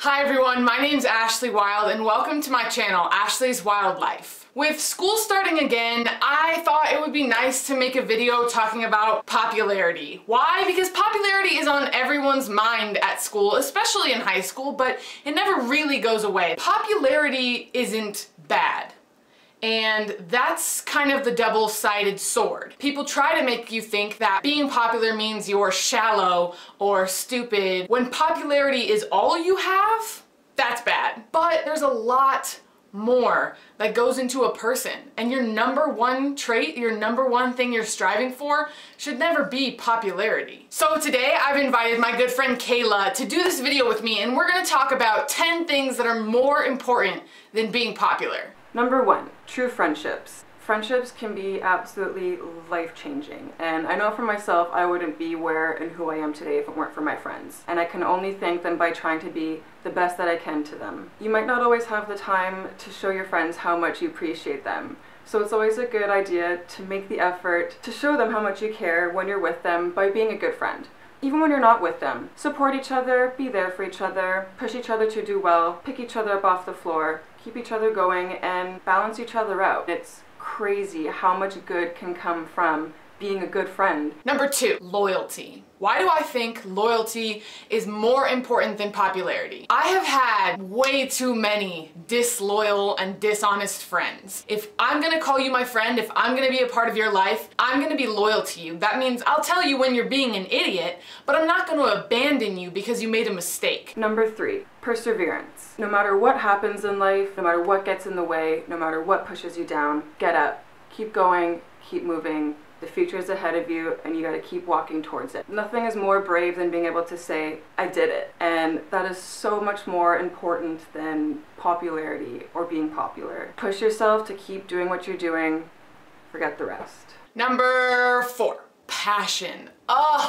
Hi everyone, my name's Ashley Wylde and welcome to my channel, Ashley's Wild Life. With school starting again, I thought it would be nice to make a video talking about popularity. Why? Because popularity is on everyone's mind at school, especially in high school, but it never really goes away. Popularity isn't bad. And that's kind of the double-sided sword. People try to make you think that being popular means you're shallow or stupid. When popularity is all you have, that's bad. But there's a lot more that goes into a person. And your number one trait, your number one thing you're striving for should never be popularity. So today I've invited my good friend Kayla to do this video with me, and we're gonna talk about 10 things that are more important than being popular. Number 1, true friendships. Friendships can be absolutely life-changing, and I know for myself I wouldn't be where and who I am today if it weren't for my friends, and I can only thank them by trying to be the best that I can to them. You might not always have the time to show your friends how much you appreciate them, so it's always a good idea to make the effort to show them how much you care when you're with them by being a good friend. Even when you're not with them, support each other, be there for each other, push each other to do well, pick each other up off the floor, keep each other going, and balance each other out. It's crazy how much good can come from being a good friend. Number 2, loyalty. Why do I think loyalty is more important than popularity? I have had way too many disloyal and dishonest friends. If I'm gonna call you my friend, if I'm gonna be a part of your life, I'm gonna be loyal to you. That means I'll tell you when you're being an idiot, but I'm not gonna abandon you because you made a mistake. Number 3, perseverance. No matter what happens in life, no matter what gets in the way, no matter what pushes you down, get up, keep going, keep moving. The future is ahead of you and you gotta keep walking towards it. Nothing is more brave than being able to say, I did it. And that is so much more important than popularity or being popular. Push yourself to keep doing what you're doing, forget the rest. Number 4, passion.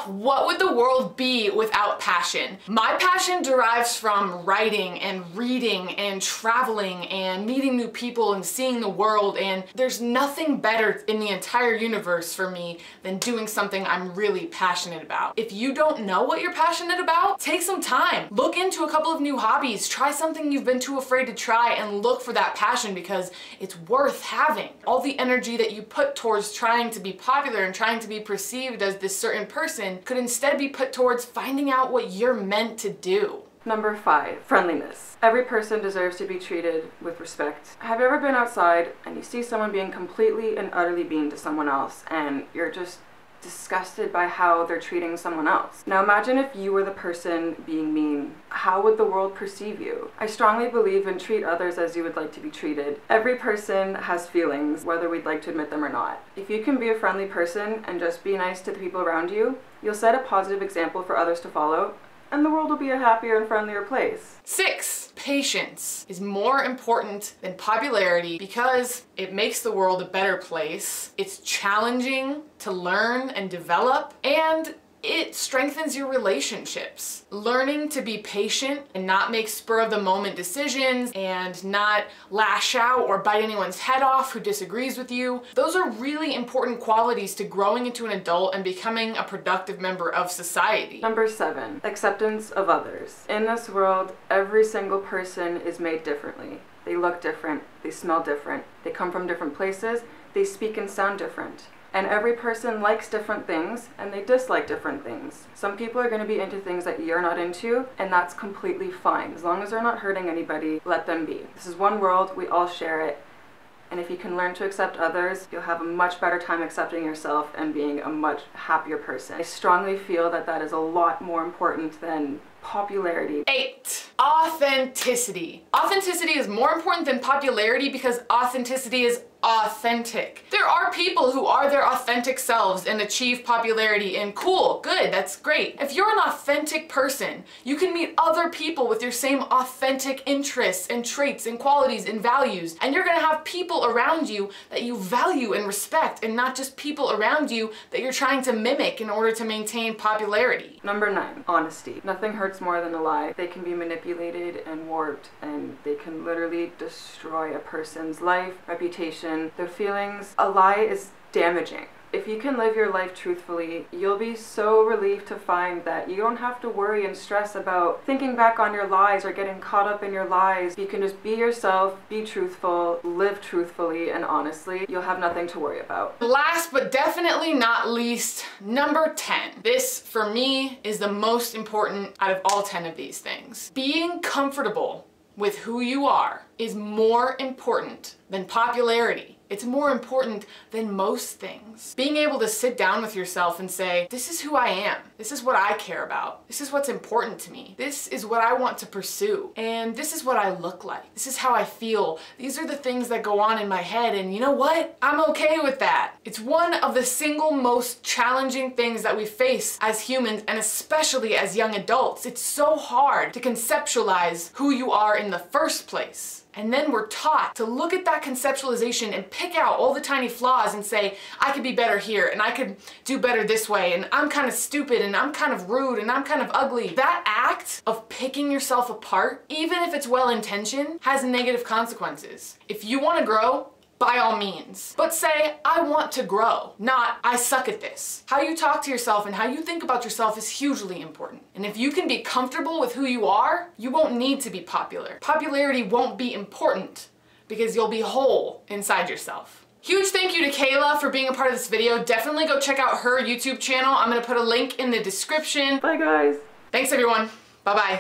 What would the world be without passion? My passion derives from writing and reading and traveling and meeting new people and seeing the world, and there's nothing better in the entire universe for me than doing something I'm really passionate about. If you don't know what you're passionate about, take some time. Look into a couple of new hobbies, try something you've been too afraid to try, and look for that passion because it's worth having. All the energy that you put towards trying to be popular and trying to be perceived as this certain person could instead be put towards finding out what you're meant to do. Number 5, friendliness. Every person deserves to be treated with respect. Have you ever been outside and you see someone being completely and utterly mean to someone else and you're just disgusted by how they're treating someone else? Now imagine if you were the person being mean. How would the world perceive you? I strongly believe in treat others as you would like to be treated. Every person has feelings, whether we'd like to admit them or not. If you can be a friendly person and just be nice to the people around you, you'll set a positive example for others to follow, and the world will be a happier and friendlier place. 6, patience is more important than popularity because it makes the world a better place. It's challenging to learn and develop, and it strengthens your relationships. Learning to be patient and not make spur-of-the-moment decisions and not lash out or bite anyone's head off who disagrees with you. Those are really important qualities to growing into an adult and becoming a productive member of society. Number 7, acceptance of others. In this world, every single person is made differently. They look different, they smell different, they come from different places, they speak and sound different. And every person likes different things and they dislike different things. Some people are going to be into things that you're not into, and that's completely fine. As long as they're not hurting anybody, let them be. This is one world, we all share it. And if you can learn to accept others, you'll have a much better time accepting yourself and being a much happier person. I strongly feel that that is a lot more important than popularity. 8, authenticity. Authenticity is more important than popularity because authenticity is authentic. There are people who are their authentic selves and achieve popularity, and cool, good, that's great. If you're an authentic person, you can meet other people with your same authentic interests and traits and qualities and values, and you're gonna have people around you that you value and respect, and not just people around you that you're trying to mimic in order to maintain popularity. Number 9, honesty. Nothing hurts more than a lie. They can be manipulated and warped, and they can literally destroy a person's life, reputation, their feelings. A lie is damaging. If you can live your life truthfully, you'll be so relieved to find that you don't have to worry and stress about thinking back on your lies or getting caught up in your lies. You can just be yourself, be truthful, live truthfully and honestly. You'll have nothing to worry about. Last but definitely not least, number 10. This, for me, is the most important out of all 10 of these things. Being comfortable with who you are is more important than popularity. It's more important than most things. Being able to sit down with yourself and say, this is who I am. This is what I care about. This is what's important to me. This is what I want to pursue. And this is what I look like. This is how I feel. These are the things that go on in my head. And you know what? I'm okay with that. It's one of the single most challenging things that we face as humans, and especially as young adults. It's so hard to conceptualize who you are in the first place. And then we're taught to look at that conceptualization and pick out all the tiny flaws and say, I could be better here, and I could do better this way, and I'm kind of stupid, and I'm kind of rude, and I'm kind of ugly. That act of picking yourself apart, even if it's well-intentioned, has negative consequences. If you want to grow, by all means. But say, I want to grow, not I suck at this. How you talk to yourself and how you think about yourself is hugely important. And if you can be comfortable with who you are, you won't need to be popular. Popularity won't be important because you'll be whole inside yourself. Huge thank you to Kayla for being a part of this video. Definitely go check out her YouTube channel. I'm gonna put a link in the description. Bye guys. Thanks everyone. Bye-bye.